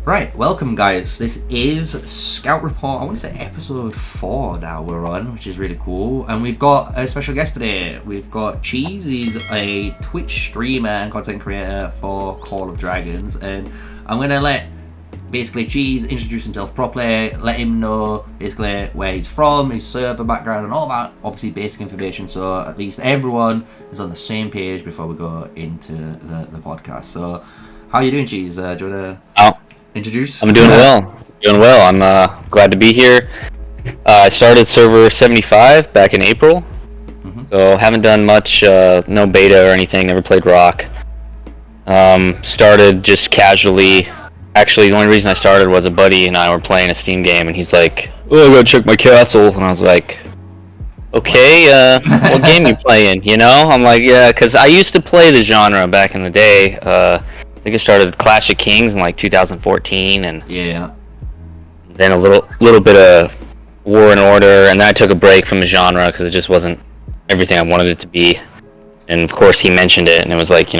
Right, welcome guys. This is Scout Report. I want to say episode 4 now we're on, which is really cool. And we've got a special guest today. We've got Cheese. He's a Twitch streamer and content creator for Call of Dragons. And I'm going to let basically Cheese introduce himself properly, let him know basically where he's from, his server background and all that, obviously basic information, so at least everyone is on the same page before we go into the podcast. So how are you doing, Cheese? Do you want to introduce? I'm doing well. I'm glad to be here. I started server 75 back in April, so haven't done much, no beta or anything, never played Rock. Started just casually. Actually, the only reason I started was a buddy and I were playing a Steam game, and he's like, "Oh, I gotta check my castle," and I was like, "Okay, what game you playing?" You know, I'm like, "Yeah," because I used to play the genre back in the day. I think I started Clash of Kings in like 2014, and then a little bit of War and Order, and then I took a break from the genre because it just wasn't everything I wanted it to be. And of course, he mentioned it, and it was like,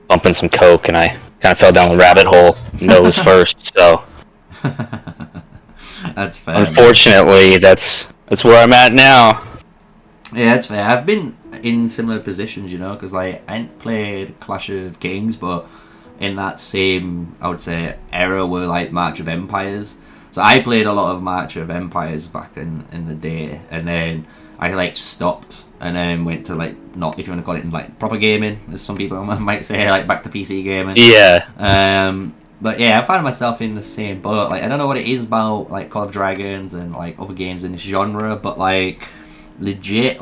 bumping some coke, and I kind of fell down the rabbit hole nose first. So that's fair. Unfortunately, that's where I'm at now. Yeah, that's fair. I've been in similar positions, because I ain't played Clash of Kings, but in that same, I would say, era were like March of Empires. So I played a lot of March of Empires back in the day, and then I stopped and then went to not, if you want to call it proper gaming, as some people might say, back to PC gaming. Yeah. But yeah, I find myself in the same boat. I don't know what it is about Call of Dragons and other games in this genre, but legit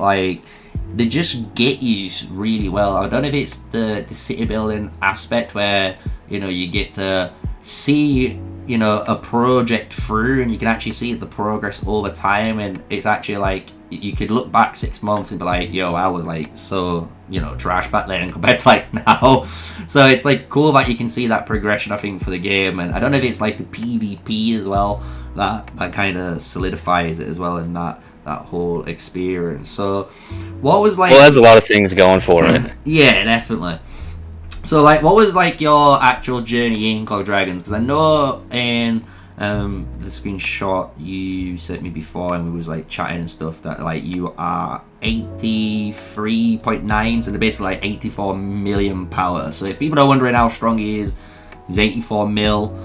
they just get you really well. I don't know if it's the city building aspect where you get to see a project through, and you can actually see the progress over time, and it's actually you could look back 6 months and be like, yo, I was so trash back then compared to now. So it's cool that you can see that progression, I think, for the game. And I don't know if it's the PvP as well that kind of solidifies it as well in that whole experience. So what was well, there's a lot of things going for it. Yeah, definitely. So what was your actual journey in Call of Dragons? Because I know in the screenshot you sent me before, and we was chatting and stuff, that you are 83.9, so they're basically 84 million power. So if people are wondering how strong he is, he's 84 mil.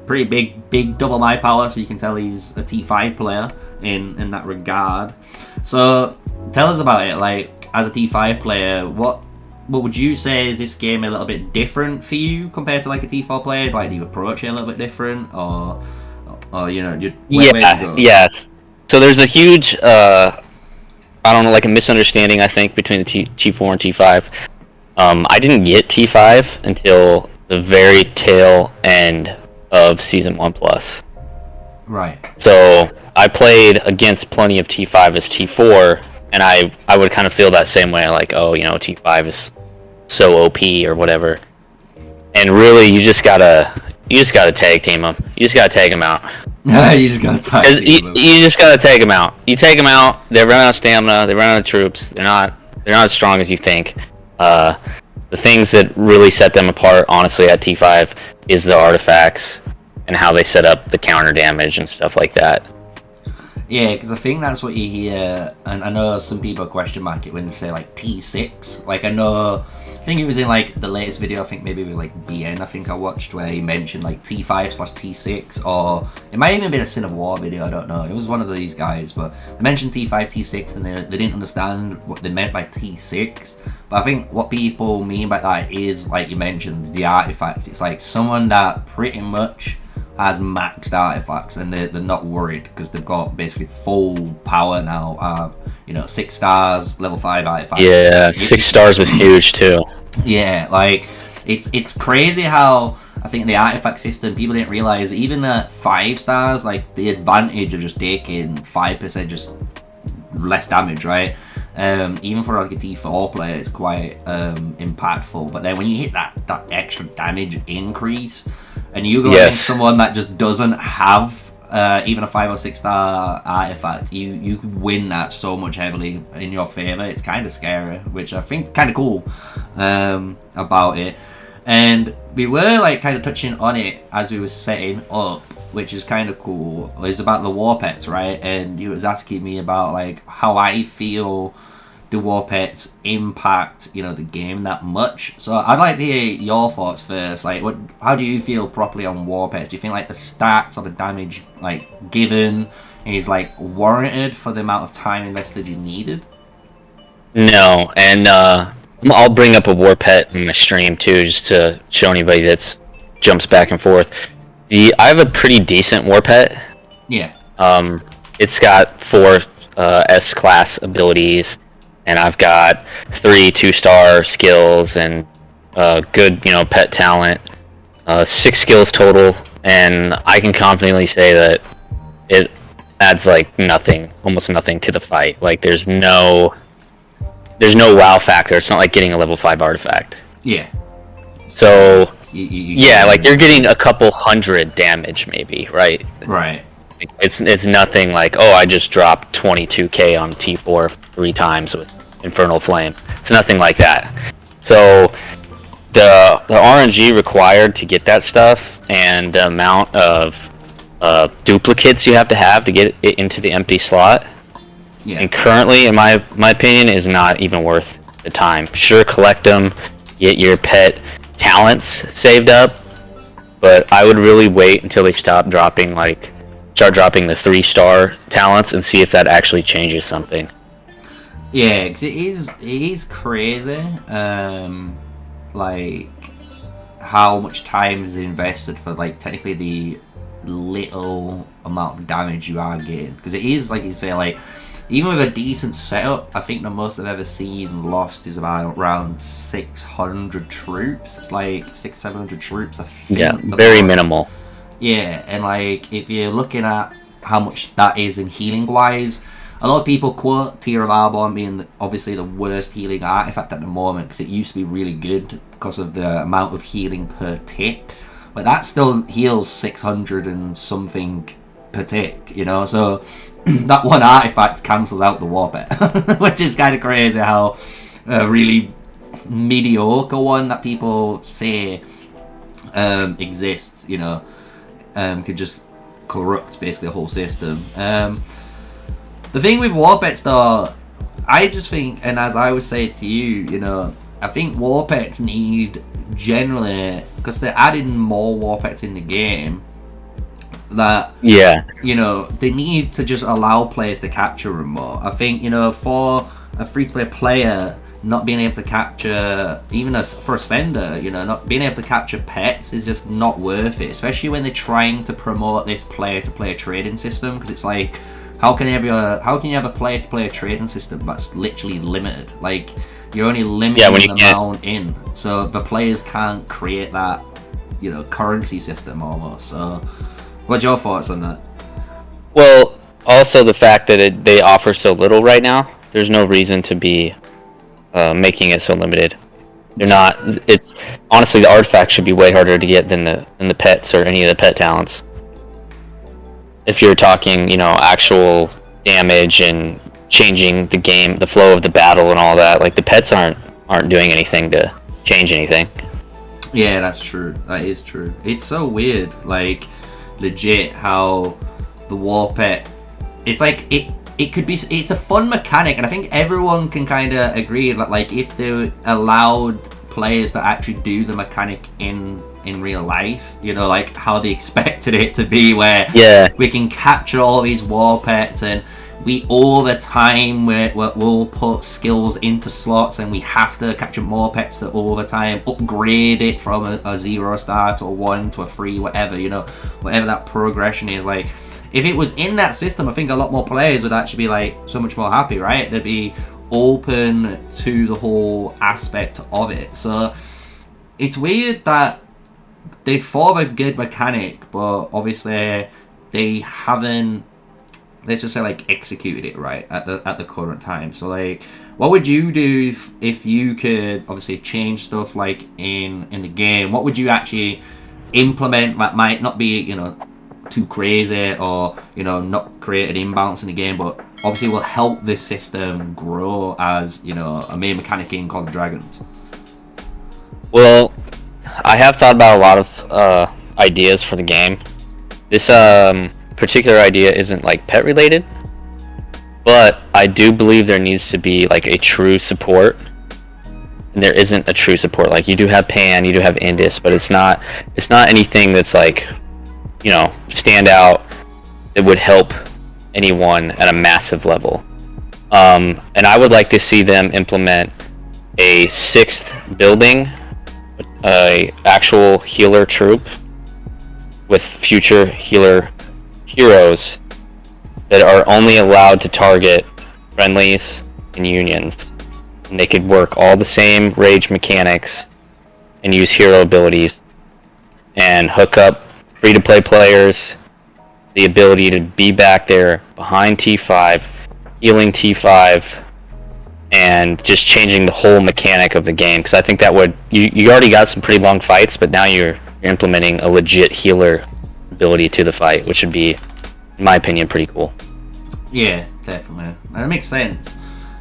Pretty big double my power, so you can tell he's a T5 player in that regard. So tell us about it. As a T5 player, what would you say is this game a little bit different for you compared to a T4 player? Do you approach it a little bit different, or Yes. So there's a huge I don't know, a misunderstanding, I think, between the T4 and T5. I didn't get T5 until the very tail end of Season 1 Plus. Right. So I played against plenty of T5 as T4, and I would kind of feel that same way, T5 is so OP or whatever. And really, you just gotta tag team them. You just gotta take them out. You just gotta tag team them. You just gotta take them out. You take them out, they run out of stamina, they run out of troops. They're not as strong as you think. The things that really set them apart, honestly, at T5 is the artifacts and how they set up the counter damage and stuff like that. Yeah, because I think that's what you hear, and I know some people question mark it when they say T6. I think it was in the latest video, I think maybe with BN, I think I watched, where he mentioned T5/T6, or it might even been a Sin of War video, I don't know. It was one of these guys, but they mentioned T5, T6, and they didn't understand what they meant by T6. But I think what people mean by that is, you mentioned, the artifacts. It's someone that pretty much has maxed artifacts, and they're not worried because they've got basically full power now. 6 stars, level 5 artifacts. Yeah, 6 stars is huge too. Yeah, it's crazy how I think the artifact system, people didn't realize, even at 5 stars, the advantage of just taking 5% just less damage, right? Even for a T4 player, it's quite impactful. But then when you hit that extra damage increase, and you go against someone that just doesn't have even a 5 or 6 star artifact, you could win that so much heavily in your favor. It's kind of scary, which I think kind of cool about it. And we were like kind of touching on it as we were setting up, which is kind of cool. It's about the war pets, right? And you was asking me about like how I feel the war pets impact, you know, the game that much. So I'd like to hear your thoughts first. Like, how do you feel properly on war pets? Do you think like the stats or the damage like given is like warranted for the amount of time invested you needed? No, and I'll bring up a war pet in the stream too, just to show anybody that's jumps back and forth. I have a pretty decent war pet. Yeah. It's got 4 S class abilities, and I've got 3 2-star skills and good, pet talent. 6 skills total, and I can confidently say that it adds like nothing, almost nothing to the fight. Like there's no wow factor. It's not like getting a level 5 artifact. Yeah. So yeah, like you're getting a couple hundred damage maybe, right? Right. It's nothing like, oh, I just dropped 22k on T4 3 times with Infernal Flame. It's nothing like that. So the RNG required to get that stuff and the amount of duplicates you have to get it into the empty slot, and currently, in my opinion, is not even worth the time. Sure, collect them, get your pet talents saved up, but I would really wait until they start dropping the 3-star talents and see if that actually changes something. Yeah, 'cause it is crazy, like how much time is invested for like technically the little amount of damage you are getting. Because it is like you say, like even with a decent setup, I think the most I've ever seen lost is around 600 troops. It's like 600-700 troops. I think. Yeah, very minimal. Yeah, and like if you're looking at how much that is in healing wise, a lot of people quote Tear of Arborn being obviously the worst healing artifact at the moment because it used to be really good because of the amount of healing per tick, but that still heals 600 and something per tick, so that one artifact cancels out the war pet, which is kind of crazy how a really mediocre one that people say exists, could just corrupt basically the whole system. The thing with war pets though, I just think, and as I would say to you, I think war pets need generally, because they're adding more war pets in the game, that they need to just allow players to capture them more. I think for a free-to-play player, not being able to capture, even for a spender, not being able to capture pets is just not worth it, especially when they're trying to promote this player-to-player trading system, because it's like, how can you have a player-to-player trading system that's literally limited? Like, you're only limiting the amount in, so the players can't create that, currency system almost. So, what's your thoughts on that? Well, also the fact that they offer so little right now, there's no reason to be making it so limited. They're not. It's honestly, the artifacts should be way harder to get than the pets or any of the pet talents. If you're talking, actual damage and changing the game, the flow of the battle and all that, like the pets aren't doing anything to change anything. Yeah, that's true. That is true. It's so weird, like legit, how the war pet. It's like it could be. It's a fun mechanic, and I think everyone can kind of agree that like if they allowed players to actually do the mechanic in real life, like how they expected it to be, where we can capture all these war pets and we all the time we'll put skills into slots and we have to capture more pets to all the time upgrade it from a 0-star to a 1 to a 3, whatever, whatever that progression is. Like if it was in that system, I think a lot more players would actually be like so much more happy, right? They'd be open to the whole aspect of it. So it's weird that they thought of a good mechanic, but obviously they haven't, let's just say, like executed it right at the current time. So like, what would you do if you could obviously change stuff like in the game? What would you actually implement that might not be too crazy or not create an imbalance in the game, but obviously will help this system grow as a main mechanic in Call of Dragons? Well, I have thought about a lot of ideas for the game. This particular idea isn't like pet related, but I do believe there needs to be like a true support. And there isn't a true support. Like you do have Pan, you do have Indus, but it's not anything that's like, stand out that would help anyone at a massive level. And I would like to see them implement a 6th building, a actual healer troop with future healer heroes that are only allowed to target friendlies and unions. And they could work all the same rage mechanics and use hero abilities and hook up free-to-play players, the ability to be back there behind T5, healing T5, and just changing the whole mechanic of the game. Because I think that would... You already got some pretty long fights, but now you're implementing a legit healer ability to the fight, which would be, in my opinion, pretty cool. Yeah, definitely. That makes sense.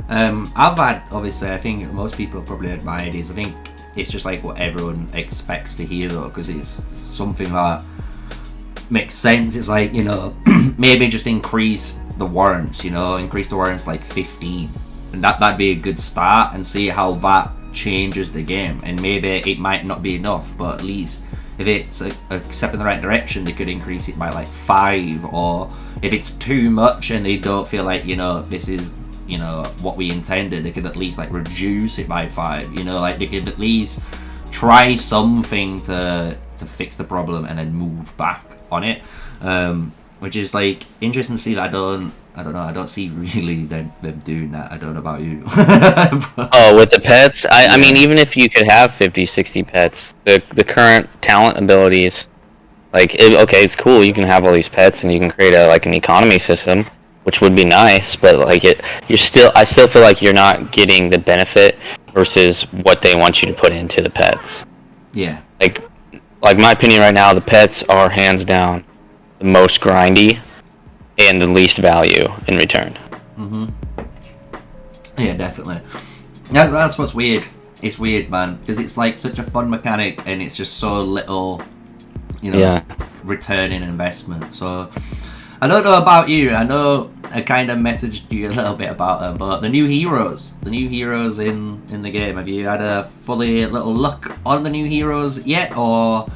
I've had, obviously, I think most people probably heard my ideas. I think it's just like what everyone expects to hear, though, because it's something that makes sense. It's like, maybe just increase the warrants, increase the warrants like 15. And that'd be a good start, and see how that changes the game. And maybe it might not be enough, but at least if it's a step in the right direction, they could increase it by like 5. Or if it's too much and they don't feel like, this is, what we intended, they could at least like reduce it by 5. Like they could at least try something to fix the problem and then move back on it. Which is like interesting to see. That I don't know. I don't see really them doing that. I don't know about you. Oh, with the pets? I mean, even if you could have 50, 60 pets, the current talent abilities, okay, it's cool. You can have all these pets and you can create an economy system, which would be nice. But I still feel like you're not getting the benefit versus what they want you to put into the pets. Yeah. Like my opinion right now, the pets are hands down the most grindy and the least value in return. Yeah, definitely. That's what's weird. It's weird, man, because it's like such a fun mechanic and it's just so little, return in investment. So I don't know about you. I know I kind of messaged you a little bit about them, but the new heroes in the game. Have you had a fully little look on the new heroes yet, or?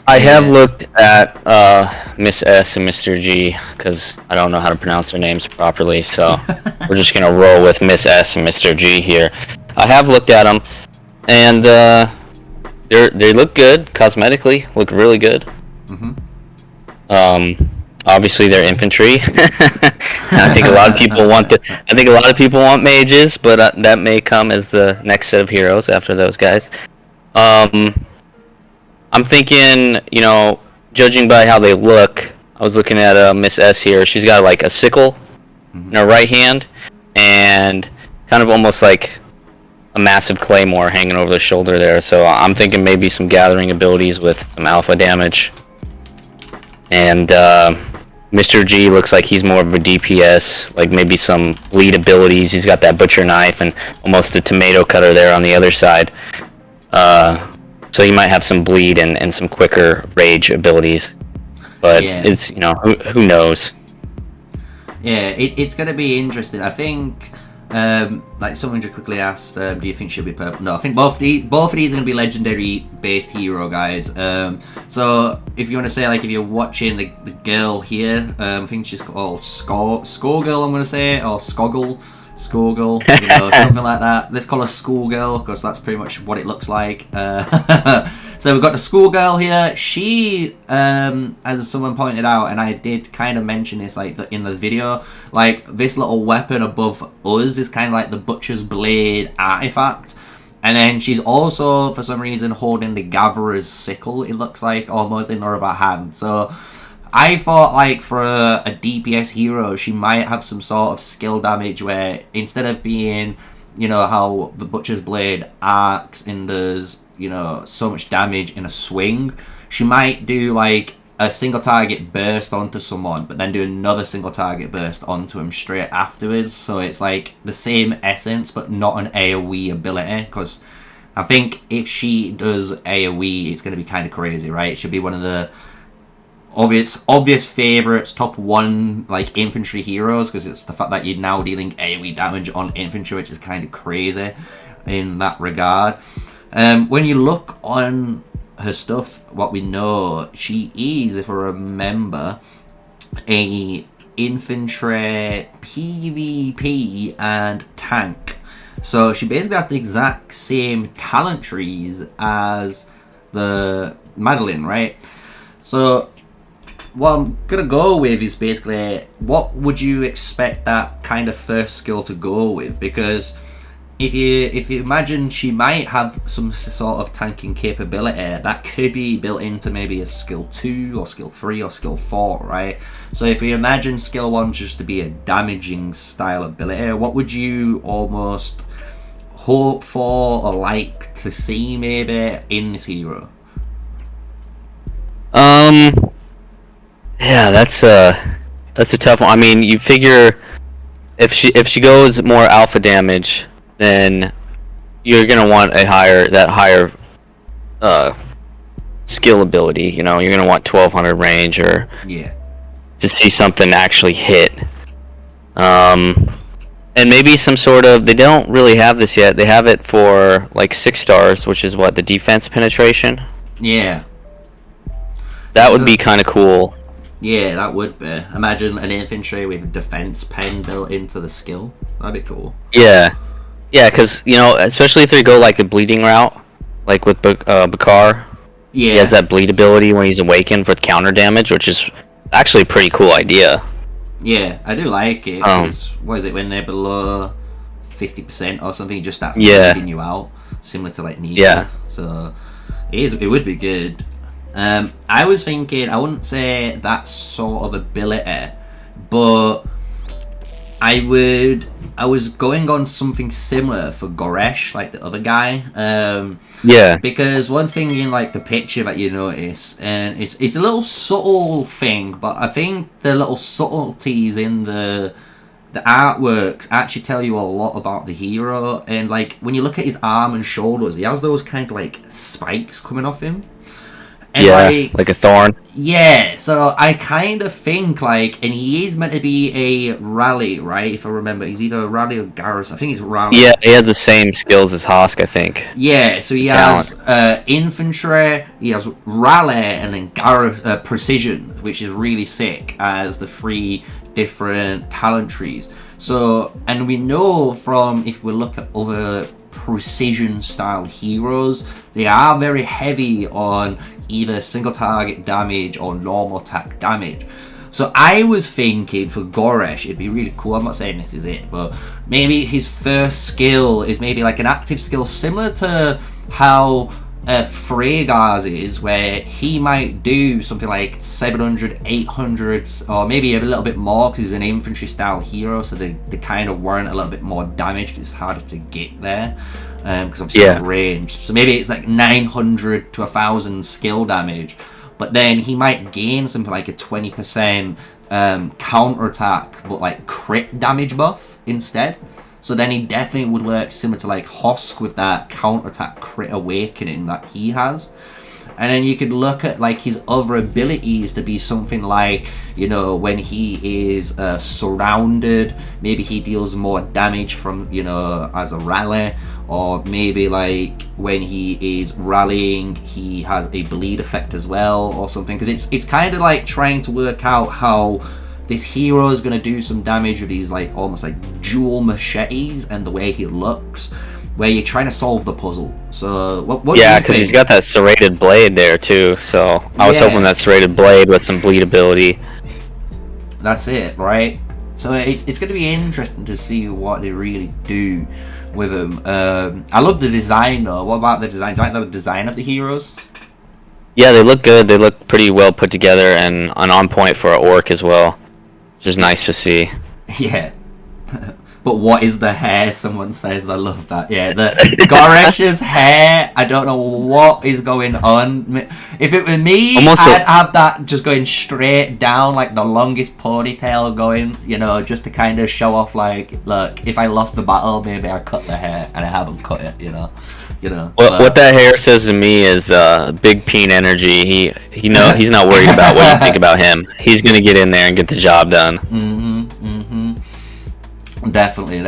I have looked at Miss S and Mr. G, because I don't know how to pronounce their names properly, so we're just going to roll with Miss S and Mr. G here. I have looked at them, and they look good, cosmetically, look really good. Obviously, they're infantry. I think a lot of people want mages, but that may come as the next set of heroes after those guys. I'm thinking, judging by how they look, I was looking at Miss S here. She's got like a sickle in her right hand, and kind of almost like a massive claymore hanging over the shoulder there. So I'm thinking maybe some gathering abilities with some alpha damage. And Mr. G looks like he's more of a DPS, like maybe some bleed abilities. He's got that butcher knife and almost a tomato cutter there on the other side. So you might have some bleed and some quicker rage abilities. But it's, who knows? Yeah, it's going to be interesting. I think, like someone just quickly asked, do you think she'll be purple? No, I think both of these are going to be legendary-based hero guys. So if you want to say, like, if you're watching the girl here, I think she's called Skullgirl, I'm going to say, or Skoggle, something like that. Let's call her Schoolgirl, because that's pretty much what it looks like. So we've got the Schoolgirl here. She, as someone pointed out, and I did kind of mention this in the video, like this little weapon above us is kind of like the Butcher's Blade artifact. And then she's also, for some reason, holding the Gatherer's Sickle, it looks like, almost in her other hand. So I thought, like, for a DPS hero, she might have some sort of skill damage where instead of being, how the Butcher's Blade arcs and does, so much damage in a swing, she might do, like, a single target burst onto someone, but then do another single target burst onto him straight afterwards. So it's, like, the same essence, but not an AoE ability, because I think if she does AoE, it's going to be kind of crazy, right? It should be one of the obvious favorites, top one like infantry heroes, because it's the fact that you're now dealing AoE damage on infantry, which is kind of crazy in that regard. When you look on her stuff, what we know, she is, if I remember, a infantry PvP and tank. So she basically has the exact same talent trees as the Madeline, right? So what I'm gonna go with is basically, what would you expect that kind of first skill to go with? Because if you imagine she might have some sort of tanking capability that could be built into maybe a skill 2 or skill 3 or skill 4, right? So if you imagine skill 1 just to be a damaging style ability, what would you almost hope for or like to see maybe in this hero? Yeah, that's a tough one. I mean, you figure if she goes more alpha damage, then you're gonna want a higher skill ability. You know, you're gonna want 1200 range, or to see something actually hit. And maybe some sort of, they don't really have this yet. They have it for like 6 stars, which is what, the defense penetration. Yeah, that would be kind of cool. Yeah, that would be. Imagine an infantry with defense pen built into the skill. That'd be cool. Yeah, because you know, especially if they go like the bleeding route, like with Bakar. Yeah, he has that bleed ability when he's awakened for counter damage, which is actually a pretty cool idea. Yeah, I do like it. What is it, when they're below 50% or something, just starts bleeding you out, similar to like Nika. Yeah. So it would be good. I was thinking, I wouldn't say that sort of ability, but I was going on something similar for Goresh, like the other guy. Yeah. Because one thing in like the picture that you notice, and it's a little subtle thing, but I think the little subtleties in the artworks actually tell you a lot about the hero. And like when you look at his arm and shoulders, he has those kind of like spikes coming off him. And yeah, like a thorn. Yeah, so I kind of think like, and he is meant to be a rally, right? If I remember, he's either a rally or Garrus. I think he's rally. Yeah, he had the same skills as Hosk, I think. Yeah, so he has infantry, he has rally, and then Garrus precision, which is really sick as the 3 different talent trees. So, and we know from, if we look at other precision style heroes, they are very heavy on either single target damage or normal attack damage. So I was thinking for Goresh, it'd be really cool, I'm not saying this is it, but maybe his first skill is maybe like an active skill similar to how Fregar's is, where he might do something like 700, 800, or maybe a little bit more because he's an infantry style hero, so they kind of warrant a little bit more damage because it's harder to get there. Because obviously range. So maybe it's like 900 to 1,000 skill damage, but then he might gain something like a 20% counter attack, but like crit damage buff instead. So then he definitely would work similar to like Hosk with that counter attack crit awakening that he has. And then you could look at like his other abilities to be something like, you know, when he is surrounded, maybe he deals more damage from, you know, as a rally, or maybe like when he is rallying, he has a bleed effect as well or something. Because it's kind of like trying to work out how this hero is going to do some damage with these like almost like dual machetes and the way he looks, where you're trying to solve the puzzle. So what yeah, because he's got that serrated blade there too, so I was hoping that serrated blade with some bleed ability. That's it, right? So it's going to be interesting to see what they really do with him. I love the design though. What about the design? Do you like the design of the heroes? Yeah, they look good. They look pretty well put together and on point for an orc as well, which is nice to see. Yeah. But what is the hair? Someone says. I love that. Yeah, the Goresh's hair. I don't know what is going on. If it were me, I'd have that just going straight down, like the longest ponytail going. You know, just to kind of show off, like, look, if I lost the battle, maybe I cut the hair, and I haven't cut it. You know, you know. What that hair says to me is big peen energy. He know he's not worried about what you think about him. He's gonna get in there and get the job done. Definitely.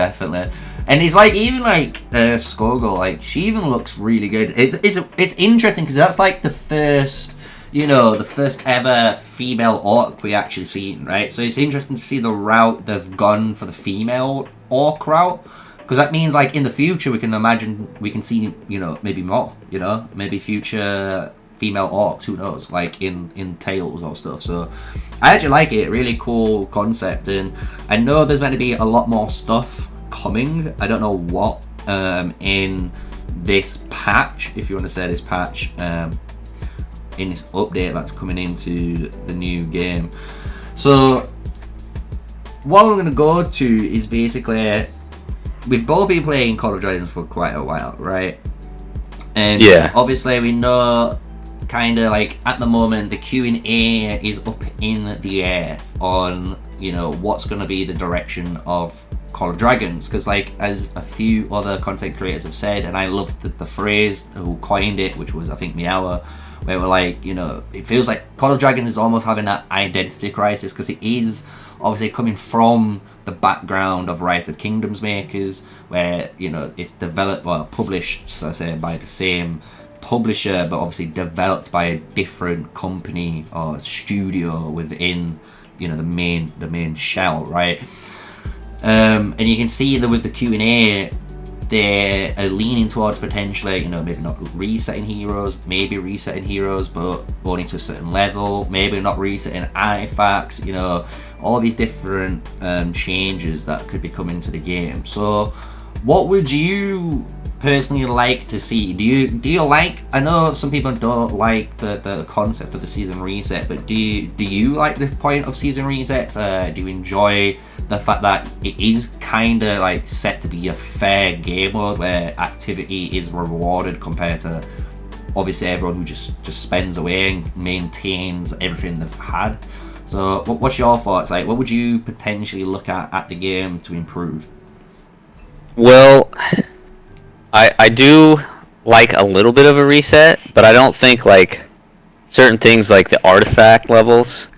And it's like, even like Skogel, like she even looks really good. It's interesting because that's like the first ever female orc we actually seen, right? So it's interesting to see the route they've gone for the female orc route, because that means like in the future we can see, you know, maybe more, you know, maybe future female orcs, who knows, like in Tales or stuff. So I actually like it. Really cool concept, and I know there's going to be a lot more stuff coming. I don't know what in this patch, if you want to say this patch, in this update that's coming into the new game. So what we're going to go to is basically, we've both been playing Call of Dragons for quite a while, right? And yeah, obviously we know kind of like at the moment the Q&A is up in the air on, you know, what's going to be the direction of Call of Dragons, because like as a few other content creators have said, and I loved the phrase who coined it, which was I think Meowa, where we're like, you know, it feels like Call of Dragons is almost having that identity crisis, because it is obviously coming from the background of Rise of Kingdoms makers, where, you know, it's developed, well, published, so I say, by the same publisher, but obviously developed by a different company or studio within, you know, the main shell, right? And you can see that with the Q&A, they are leaning towards potentially, you know, maybe not resetting heroes, maybe resetting heroes, but only to a certain level, maybe not resetting artifacts, you know, all these different changes that could be coming to the game. So what would you personally like to see? Do you like, I know some people don't like the concept of the season reset, but do you like the point of season resets? Do you enjoy the fact that it is kind of like set to be a fair game mode where activity is rewarded compared to obviously everyone who just spends away and maintains everything they've had? So what's your thoughts? Like, what would you potentially look at the game to improve? Well, I do like a little bit of a reset, but I don't think like certain things like the artifact levels.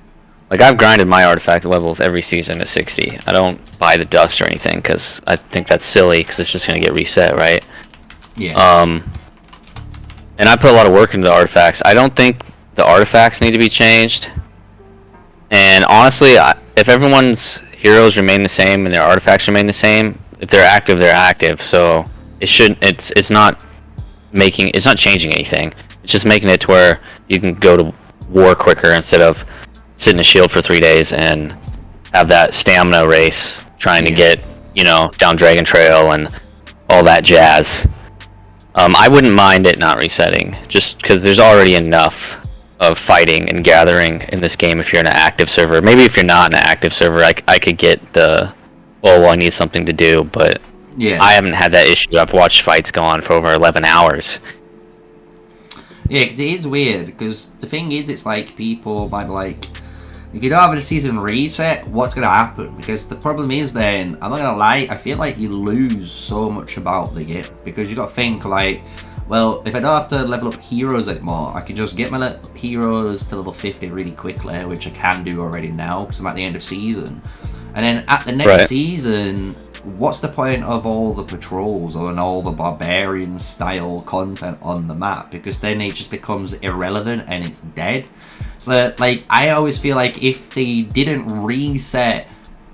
Like, I've grinded my artifact levels every season to 60. I don't buy the dust or anything because I think that's silly, because it's just going to get reset, right? Yeah. And I put a lot of work into the artifacts. I don't think the artifacts need to be changed. And honestly, if everyone's heroes remain the same and their artifacts remain the same, if they're active, they're active. So it's not changing anything. It's just making it to where you can go to war quicker instead of sit in a shield for 3 days and have that stamina race trying to get, you know, down Dragon Trail and all that jazz. I wouldn't mind it not resetting, just because there's already enough of fighting and gathering in this game if you're in an active server. Maybe if you're not in an active server, I could get the, oh, well, I need something to do, but yeah, I haven't had that issue. I've watched fights go on for over 11 hours. Yeah, because it is weird, because the thing is, it's like people might be like, if you don't have a season reset, what's going to happen? Because the problem is then, I'm not going to lie, I feel like you lose so much about the game. Because you got to think like, well, if I don't have to level up heroes anymore, I can just get my heroes to level 50 really quickly, which I can do already now, because I'm at the end of season. And then at the next season, what's the point of all the patrols and all the barbarian style content on the map? Because then it just becomes irrelevant and it's dead. So like, I always feel like if they didn't reset,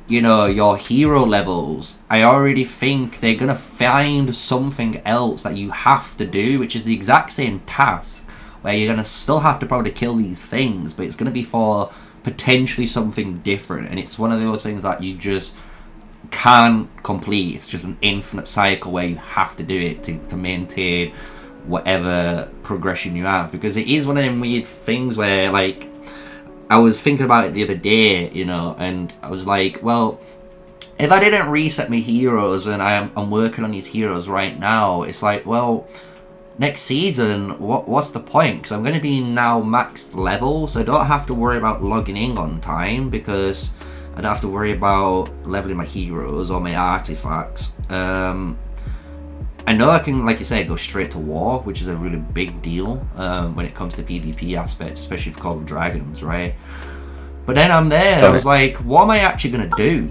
you know, your hero levels, I already think they're gonna find something else that you have to do, which is the exact same task, where you're gonna still have to probably kill these things, but it's gonna be for potentially something different. And it's one of those things that you just can't complete. It's just an infinite cycle where you have to do it to maintain whatever progression you have. Because it is one of them weird things where, like, I was thinking about it the other day, you know, and I was like, well, if I didn't reset my heroes and I'm working on these heroes right now, it's like, well, next season, what's the point? Because I'm going to be now maxed level, so I don't have to worry about logging in on time, because I don't have to worry about leveling my heroes or my artifacts. I know I can, like you say, go straight to war, which is a really big deal when it comes to PvP aspects, especially for Call of Dragons, right? But then I'm there, and I was like, what am I actually gonna do?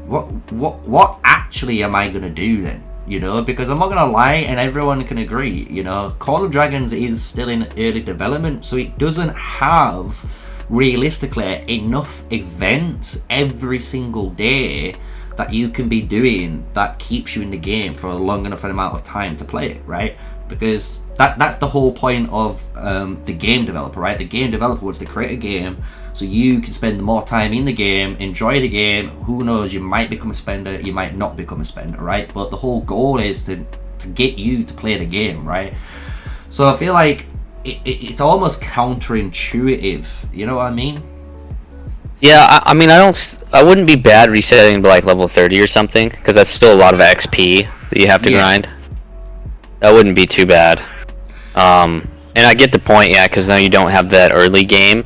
What actually am I gonna do then? You know, because I'm not gonna lie, and everyone can agree, you know, Call of Dragons is still in early development, so it doesn't have realistically enough events every single day that you can be doing that keeps you in the game for a long enough amount of time to play it, right? Because that's the whole point of the game developer, right? The game developer wants to create a game so you can spend more time in the game, enjoy the game. Who knows, you might become a spender, you might not become a spender, right? But the whole goal is to get you to play the game, right? So I feel like it's almost counterintuitive, you know what I mean? Yeah, I mean, I wouldn't be bad resetting to like level 30 or something, because that's still a lot of XP that you have to grind. That wouldn't be too bad. And I get the point, yeah, because now you don't have that early game.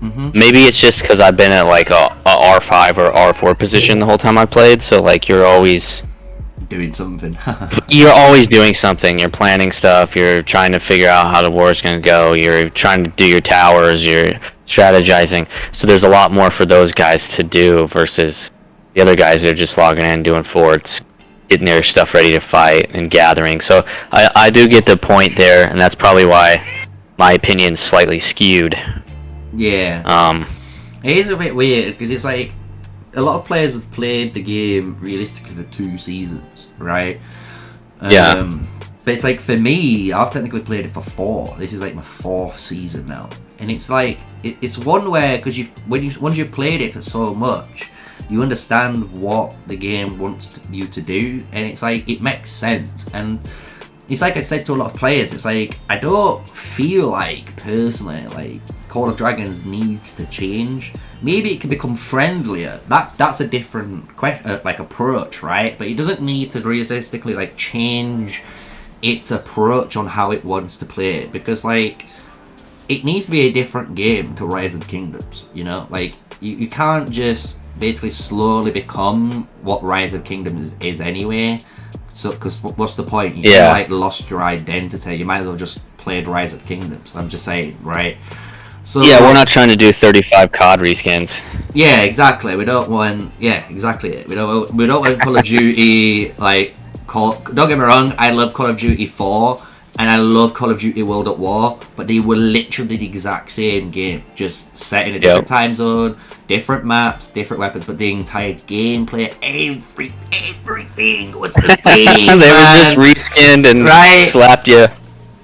Maybe it's just because I've been at like a R5 or R4 position the whole time I played, so like you're always doing something. You're always doing something. You're planning stuff. You're trying to figure out how the war is going to go. You're trying to do your towers. You're strategizing. So there's a lot more for those guys to do versus the other guys that are just logging in, doing forts, getting their stuff ready to fight, and gathering. So I do get the point there, and that's probably why my opinion's slightly skewed. Yeah. It is a bit weird because it's like a lot of players have played the game realistically for 2 seasons, right? Yeah. But it's like for me, I've technically played it for 4. This is like my 4th season now, and it's like it's one where because once you've played it for so much, you understand what the game wants you to do, and it's like it makes sense. And it's like I said to a lot of players, it's like I don't feel like personally like Call of Dragons needs to change. Maybe it can become friendlier. That's a different question, like approach, right? But it doesn't need to realistically like change its approach on how it wants to play it, because like it needs to be a different game to Rise of the Kingdoms. You know, like you can't just basically slowly become what Rise of Kingdoms is anyway. So, because what's the point? You like lost your identity. You might as well just played Rise of Kingdoms. I'm just saying, right? So yeah, we're not trying to do 35 COD reskins. Yeah, exactly. We don't want. Yeah, exactly. We don't want Call of Duty like. Don't get me wrong. I love Call of Duty 4 and I love Call of Duty World at War, but they were literally the exact same game, just set in a different time zone, different maps, different weapons, but the entire gameplay, everything was the same. They were just reskinned and slapped you.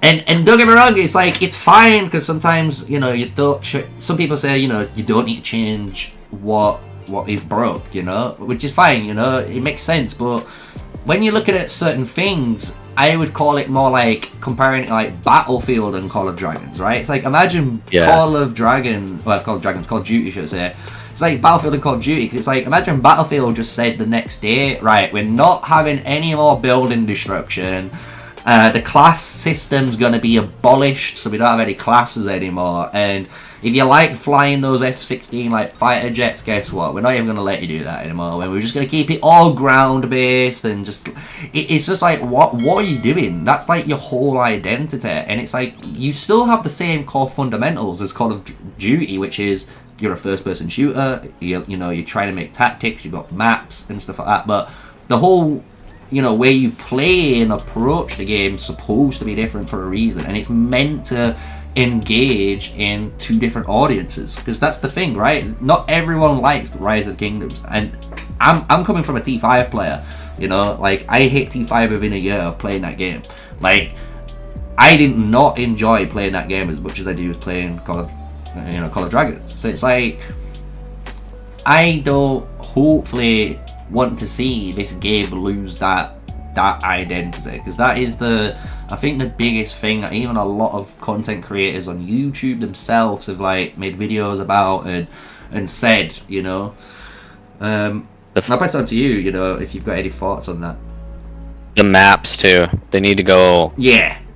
And don't get me wrong, it's like it's fine because sometimes you know you don't. Some people say you know you don't need to change what it broke, you know, which is fine, you know, it makes sense. But when you look at certain things, I would call it more like comparing it like Battlefield and Call of Dragons, right? It's like imagine Call of Duty, should I say. It's like Battlefield and Call of Duty, because it's like imagine Battlefield just said the next day, right, we're not having any more building destruction. The class system's going to be abolished, so we don't have any classes anymore. And if you like flying those F-16 like fighter jets, guess what? We're not even going to let you do that anymore. We're just going to keep it all ground-based and just... It's just like, what are you doing? That's like your whole identity. And it's like, you still have the same core fundamentals as Call of Duty, which is you're a first-person shooter, you know, you're trying to make tactics, you've got maps and stuff like that. But the whole... you know, way you play and approach the game is supposed to be different for a reason, and it's meant to engage in 2 different audiences, because that's the thing, right? Not everyone likes Rise of Kingdoms, and I'm coming from a T5 player, you know, like I hit T5 within a year of playing that game. Like I did not enjoy playing that game as much as I do playing Call of Dragons. So it's like I don't hopefully want to see this game lose that identity, because that is I think the biggest thing that even a lot of content creators on YouTube themselves have like made videos about and said, you know. I'll pass it on to you, you know, if you've got any thoughts on that. The maps too, they need to go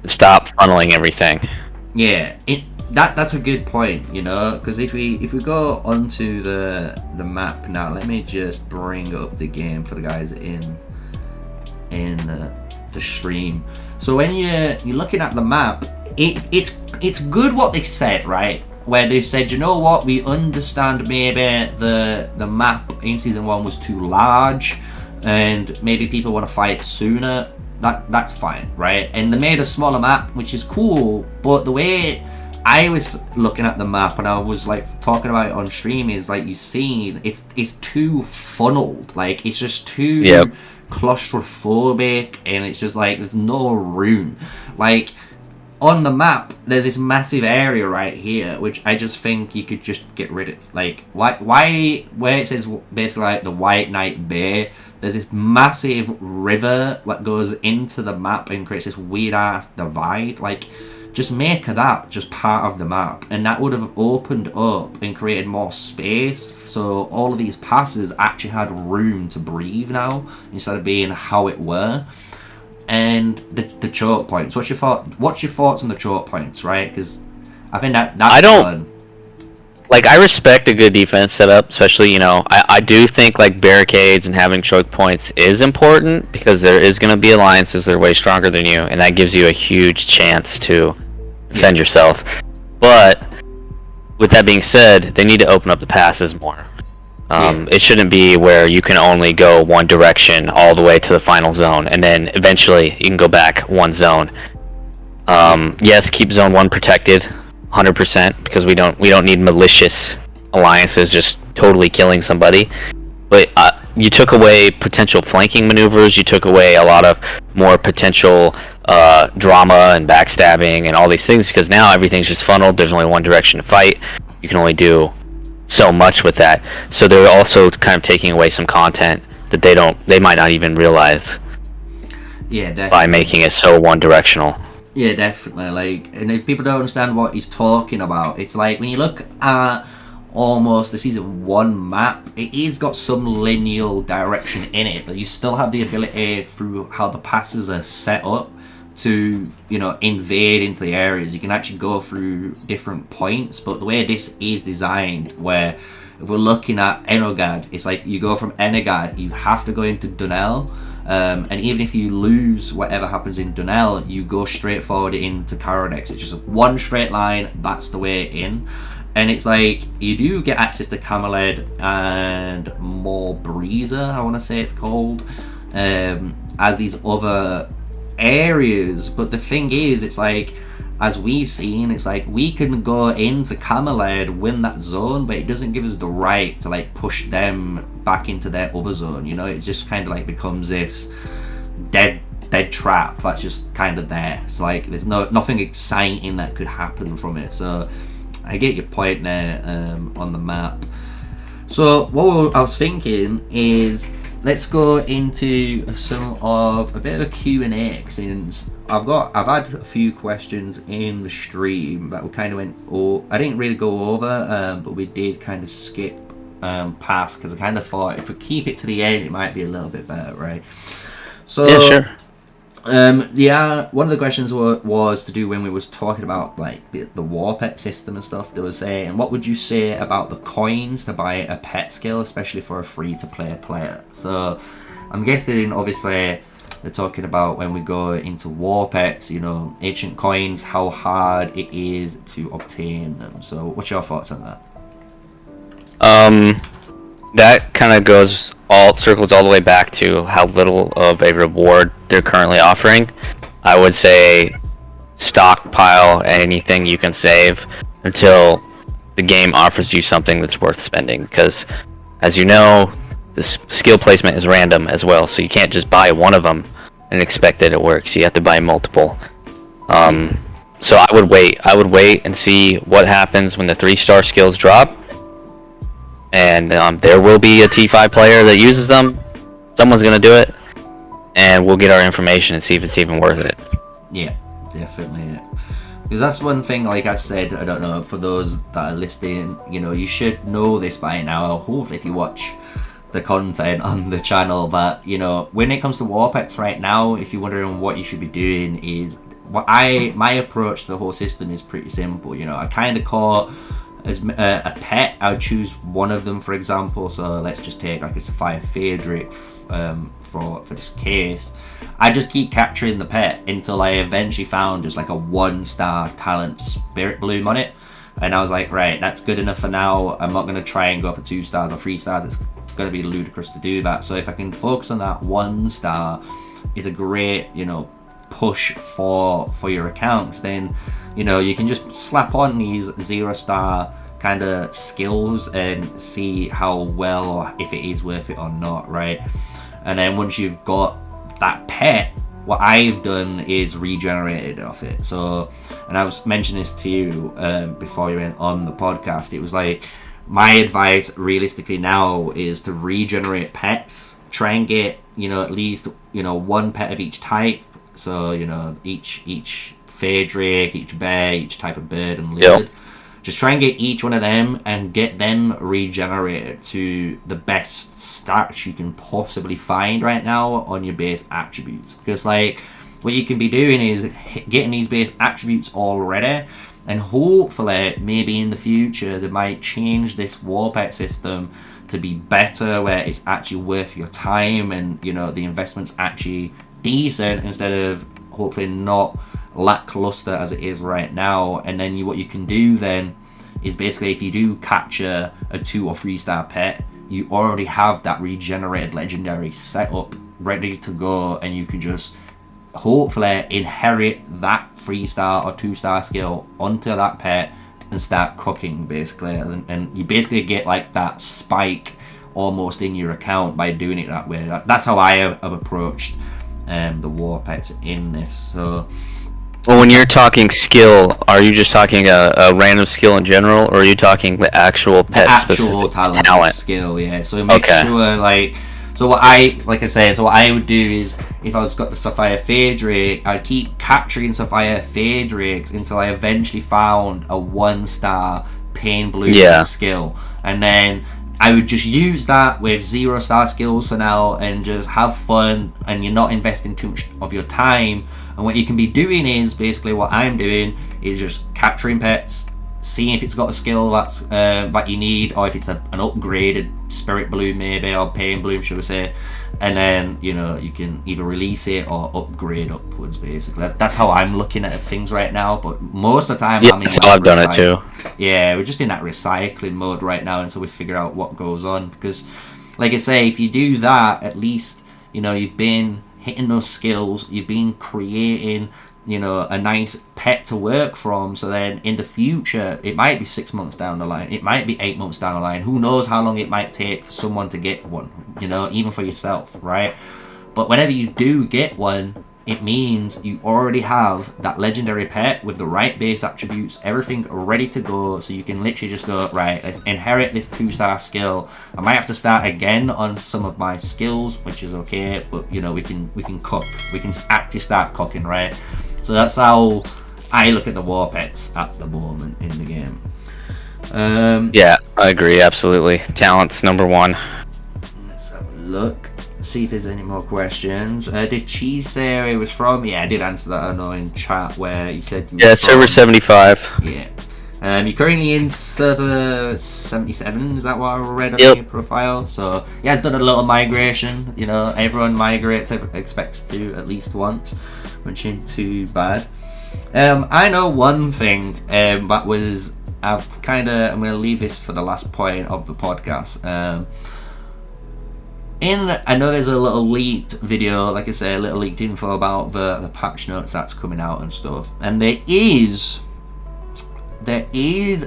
stop funneling everything. That's a good point, you know, because if we go onto the map now, let me just bring up the game for the guys in the stream. So when you're looking at the map, it's good what they said, right? Where they said, you know what, we understand maybe the map in season 1 was too large, and maybe people want to fight sooner. That's fine, right? And they made a smaller map, which is cool. But the way I was looking at the map, and I was like talking about it on stream, is like, you see, it's too funneled. Like, it's just too claustrophobic, and it's just like there's no room. Like, on the map, there's this massive area right here, which I just think you could just get rid of. Like, why where it says basically like the White Knight Bay, there's this massive river that goes into the map and creates this weird ass divide. Like, just make that just part of the map, and that would have opened up and created more space, so all of these passes actually had room to breathe now, instead of being how it were. And the choke points. What's your thoughts on the choke points, right? Because I think that's fun. Like, I respect a good defense setup, especially, you know, I do think, like, barricades and having choke points is important, because there is going to be alliances that are way stronger than you, and that gives you a huge chance to defend yourself. But, with that being said, they need to open up the passes more. It shouldn't be where you can only go one direction all the way to the final zone, and then eventually you can go back one zone. Yes, keep zone 1 protected, 100%, because we don't need malicious alliances just totally killing somebody. But you took away potential flanking maneuvers. You took away a lot of more potential drama and backstabbing and all these things, because now everything's just funneled. There's only one direction to fight. You can only do so much with that. So they're also kind of taking away some content that they might not even realize. Yeah, definitely. By making it so one-directional. Yeah, definitely. Like, and if people don't understand what he's talking about, it's like when you look at almost the season 1 map, it is got some linear direction in it, but you still have the ability through how the passes are set up to, you know, invade into the areas. You can actually go through different points, but the way this is designed, where if we're looking at Enogad, it's like you go from Enogad, you have to go into Dunel. And even if you lose whatever happens in Dunel, you go straight forward into Caradex. It's just one straight line, that's the way in. And it's like, you do get access to Camelid and more Breezer, I want to say it's called, as these other areas. But the thing is, it's like, as we've seen, it's like we can go into Camelid, win that zone, but it doesn't give us the right to like push them back into their other zone, you know. It just kind of like becomes this dead trap that's just kind of there. It's like there's nothing exciting that could happen from it. So I get your point there on the map. So what I was thinking is, let's go into a bit of a Q&A, since I've had a few questions in the stream that we kind of went I didn't really go over, but we did kind of skip past, because I kind of thought if we keep it to the end, it might be a little bit better, right? So yeah, sure. One of the questions was to do when we was talking about like the war pet system and stuff. They were saying, what would you say about the coins to buy a pet skill, especially for a free-to-play player? So I'm guessing, obviously, they're talking about when we go into war pets, you know, ancient coins, how hard it is to obtain them. So what's your thoughts on that? That kind of circles all the way back to how little of a reward they're currently offering. I would say stockpile anything you can save until the game offers you something that's worth spending, because as you know, the skill placement is random as well, so you can't just buy one of them and expect that it works. You have to buy multiple. So I would wait and see what happens when the 3-star skills drop. And there will be a T5 player that uses them. Someone's going to do it. And we'll get our information and see if it's even worth it. Yeah, definitely. Yeah. Because that's one thing, like I've said, I don't know, for those that are listening, you know, you should know this by now, hopefully, if you watch the content on the channel. But, you know, when it comes to war pets right now, if you're wondering what you should be doing, is my approach to the whole system is pretty simple. You know, I kind of caught as a pet, I would choose one of them, for example. So let's just take like a Sapphire Phaedric for this case. I just keep capturing the pet until I eventually found just like a 1-star talent Spirit Bloom on it. And I was like, right, that's good enough for now. I'm not going to try and go for 2 stars or 3 stars. It's going to be ludicrous to do that. So if I can focus on that 1 star, is a great, you know, push for your accounts. Then, you know, you can just slap on these 0-star kind of skills and see how well, or if it is worth it or not, right? And then once you've got that pet, what I've done is regenerated off it. So, and I was mentioning this to you before you went on the podcast. It was like, my advice realistically now is to regenerate pets. Try and get, you know, at least, you know, 1 pet of each type. So, you know, each Phaedric, each bear, each type of bird and lizard. Yep. Just try and get each one of them and get them regenerated to the best stats you can possibly find right now on your base attributes. Because, like, what you can be doing is getting these base attributes already, and hopefully, maybe in the future, they might change this war pet system to be better, where it's actually worth your time and, you know, the investment's actually decent instead of hopefully not lackluster as it is right now. And then what you can do then is basically, if you do capture a 2 or 3 star pet, you already have that regenerated legendary set up ready to go, and you can just hopefully inherit that 3 star or 2 star skill onto that pet and start cooking, basically. And you basically get like that spike almost in your account by doing it that way. That's how I have approached the war pets in this. So, well, when you're talking skill, are you just talking a random skill in general, or are you talking the actual pet specific talent skill? Yeah. So make sure, like, so what I would do is, if I was got the Sapphire Phaedric, I'd keep capturing Sapphire Phaedrics until I eventually found a 1-star Pain Blue skill, and then I would just use that with 0-star skills for now and just have fun, and you're not investing too much of your time. And what you can be doing is, basically what I'm doing is just capturing pets, seeing if it's got a skill that's that you need, or if it's an upgraded Spirit Bloom maybe, or Pain Bloom should we say, and then, you know, you can either release it or upgrade upwards, basically. That's how I'm looking at things right now. But most of the time, I'm in that's how I've done it too. Yeah, we're just in that recycling mode right now until we figure out what goes on. Because, like I say, if you do that, at least, you know, you've been hitting those skills, you've been creating, you know, a nice pet to work from. So then in the future, it might be 6 months down the line, it might be 8 months down the line, who knows how long it might take for someone to get one, you know, even for yourself, right? But whenever you do get one, it means you already have that legendary pet with the right base attributes, everything ready to go. So you can literally just go, right, let's inherit this 2-star skill. I might have to start again on some of my skills, which is okay, but, you know, we can cook, we can actually start cooking, right? So that's how I look at the war pets at the moment in the game. Yeah, I agree, absolutely. Talent's number 1. Let's have a look, see if there's any more questions. Did Cheese say where he was from? Yeah, I did answer that, I know, in chat where you said you were server 75. Yeah. You're currently in server 77, is that what I read on your profile? So, yeah, it's done a little migration. You know, everyone migrates, expects to at least once, which ain't too bad. I know one thing that was, I'm going to leave this for the last point of the podcast. I know there's a little leaked video, like I say, a little leaked info about the patch notes that's coming out and stuff. And there is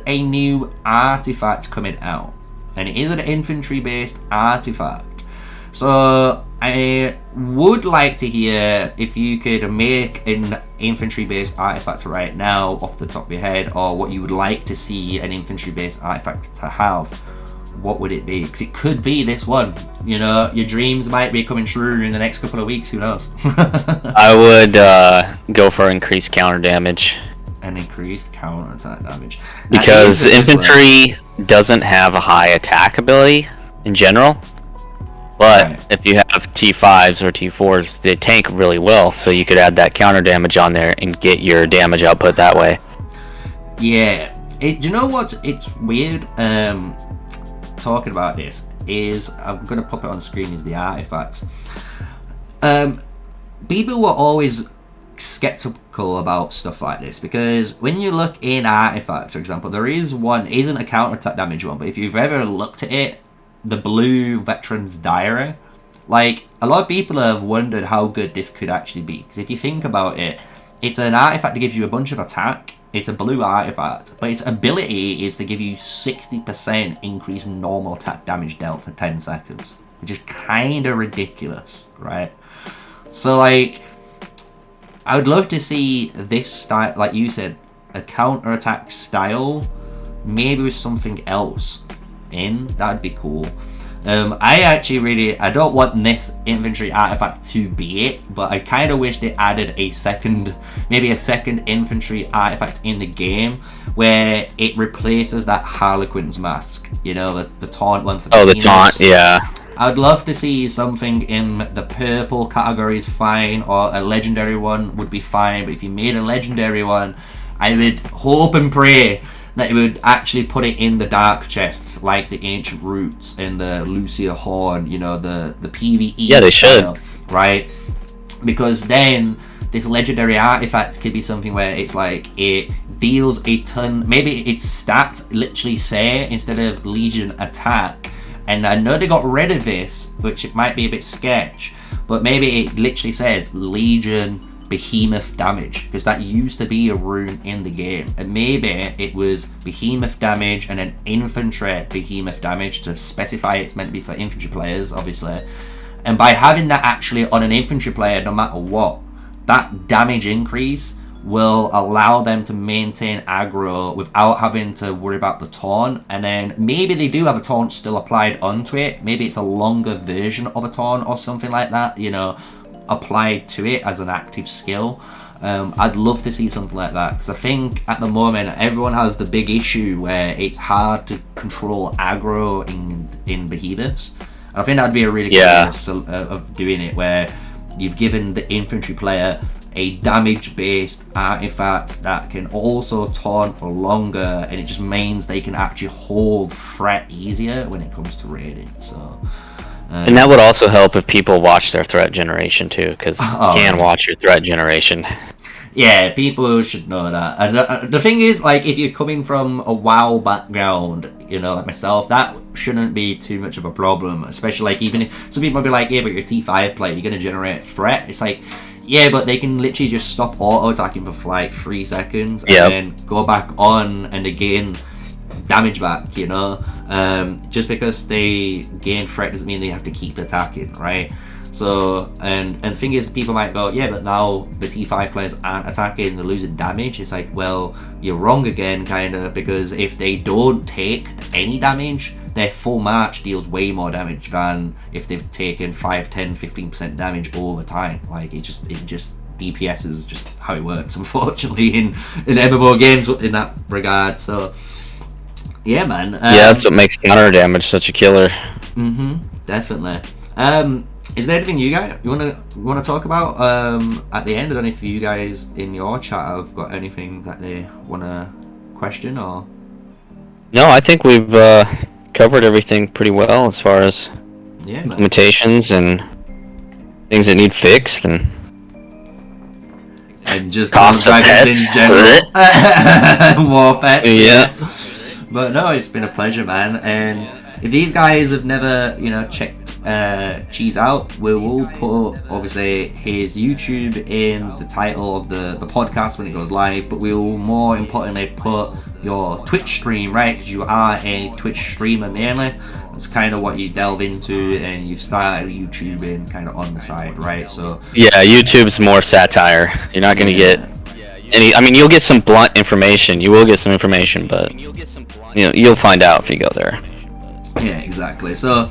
a new artifact coming out, and it is an infantry based artifact. So I would like to hear if you could make an infantry based artifact right now off the top of your head, or what you would like to see an infantry based artifact to have. What would it be? Because it could be this one. You know, your dreams might be coming true in the next couple of weeks, who knows? I would go for increased counter damage. An increased counter attack damage. Because infantry doesn't have a high attack ability in general. But if you have T5s or T4s, they tank really well, so you could add that counter damage on there and get your damage output that way. Yeah, Do you know what? It's weird. Talking about this is I'm gonna pop it on screen. Is the artifacts. People were always skeptical about stuff like this because when you look in artifacts, for example, there is one isn't a counterattack damage one, but if you've ever looked at it, the blue veteran's diary, like a lot of people have wondered how good this could actually be, because if you think about it, it's an artifact that gives you a bunch of attack. It's a blue artifact, but its ability is to give you 60% increase in normal attack damage dealt for 10 seconds, which is kind of ridiculous, right? So like, I would love to see this style, like you said, a counter-attack style, maybe with something else in. That'd be cool. I don't want this infantry artifact to be it, but I kind of wish they added maybe a second infantry artifact in the game where it replaces that Harlequin's mask, you know, the taunt one for the taunt, yeah. I'd love to see something in the purple category is fine, or a legendary one would be fine, but if you made a legendary one, I would hope and pray that it would actually put it in the dark chests, like the Ancient Roots and the Lucia Horn, you know, the PvE. Yeah, they style, should. Right? Because then this legendary artifact could be something where it's like it deals a ton, maybe its stats literally say, instead of Legion attack, and I know they got rid of this, which it might be a bit sketch, but maybe it literally says Legion Behemoth damage, because that used to be a rune in the game, and maybe it was Behemoth damage and then Infantry Behemoth damage to specify it's meant to be for infantry players, obviously. And by having that actually on an infantry player, no matter what, that damage increase will allow them to maintain aggro without having to worry about the taunt. And then maybe they do have a taunt still applied onto it. Maybe it's a longer version of a taunt or something like that, you know, applied to it as an active skill. I'd love to see something like that, because I think at the moment everyone has the big issue where it's hard to control aggro in behemoths. I think that'd be a really good way of doing it, where you've given the infantry player a damage-based artifact that can also taunt for longer, and it just means they can actually hold threat easier when it comes to raiding. So, and that would also help if people watch their threat generation too, because you can watch your threat generation. Yeah, people should know that. And the thing is, like, if you're coming from a WoW background, you know, like myself, that shouldn't be too much of a problem. Especially, like, even if some people will be like, yeah, but you're a T5 player, you're going to generate threat. It's like, yeah, but they can literally just stop auto-attacking for like 3 seconds and then go back on and again damage back, you know? Just because they gain threat doesn't mean they have to keep attacking, right? So, and the thing is, people might go, yeah, but now the T5 players aren't attacking, they're losing damage. It's like, well, you're wrong again, kind of, because if they don't take any damage, their full march deals way more damage than if they've taken 5, 10, 15% damage over time. Like, it just DPS is just how it works, unfortunately, in MMO games in that regard. So, yeah, man. Yeah, that's what makes counter damage such a killer. Definitely. Is there anything you guys want to talk about at the end? I don't know if you guys in your chat have got anything that they want to question or. No, I think we've covered everything pretty well as far as limitations and things that need fixed and just cost of pets in general. More pets. Yeah. But no, it's been a pleasure, man. And if these guys have never, you know, checked Cheese out, we will put obviously his YouTube in the title of the podcast when it goes live, but we will more importantly put your Twitch stream, right? Because you are a Twitch streamer mainly. That's kind of what you delve into, and you've started YouTubing kind of on the side, right? So yeah, YouTube's more satire. You're not going to get any. I mean, you'll get some blunt information. You will get some information, but you know, you'll find out if you go there. Yeah, exactly. So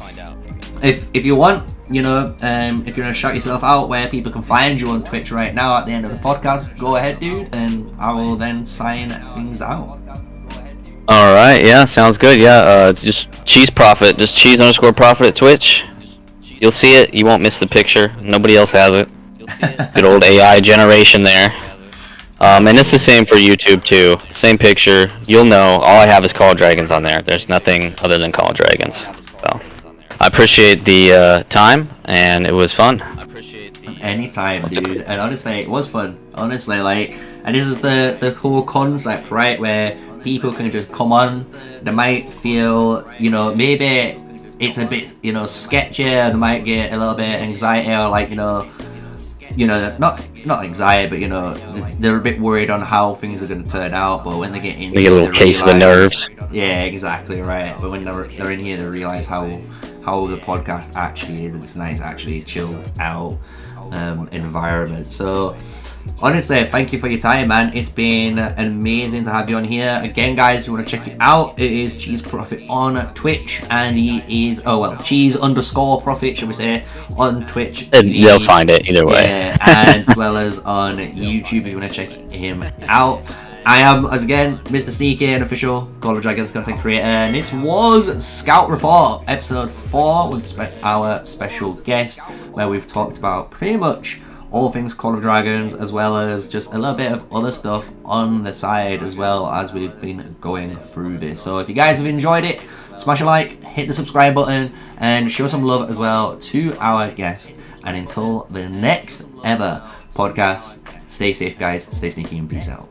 if you want, you know, if you want to shout yourself out where people can find you on Twitch right now at the end of the podcast, go ahead, dude, and I will then sign things out. All right, yeah, sounds good. Yeah, just Cheese Profit, just Cheese_Profit at Twitch. You'll see it. You won't miss the picture. Nobody else has it. Good old AI generation there. And it's the same for YouTube too. Same picture. You'll know. All I have is Call of Dragons on there. There's nothing other than Call of Dragons. So I appreciate the time, and it was fun. Anytime, dude. And honestly, it was fun. Honestly, like, and this is the whole concept, right? Where people can just come on. They might feel, you know, maybe it's a bit, you know, sketchy. They might get a little bit anxiety, or like, you know, not anxiety, but you know, they're a bit worried on how things are going to turn out. But when they get in, They get a little case of the nerves. Yeah, exactly right. But when they're in here, they realize how the podcast actually is. It's nice, actually chilled out environment. So honestly, thank you for your time, man. It's been amazing to have you on here again, guys. If you want to check it out, it is Cheese Profit on Twitch, and he is Cheese_Profit, should we say, on Twitch. They'll find it either way. Yeah, and as well as on YouTube if you want to check him out. I am, as again, MrSneakyy, an official Call of Dragons content creator, and this was Scout Report, episode 4, with our special guest, where we've talked about pretty much all things Call of Dragons, as well as just a little bit of other stuff on the side as well as we've been going through this. So if you guys have enjoyed it, smash a like, hit the subscribe button, and show some love as well to our guest. And until the next ever podcast, stay safe, guys, stay sneaky, and peace out.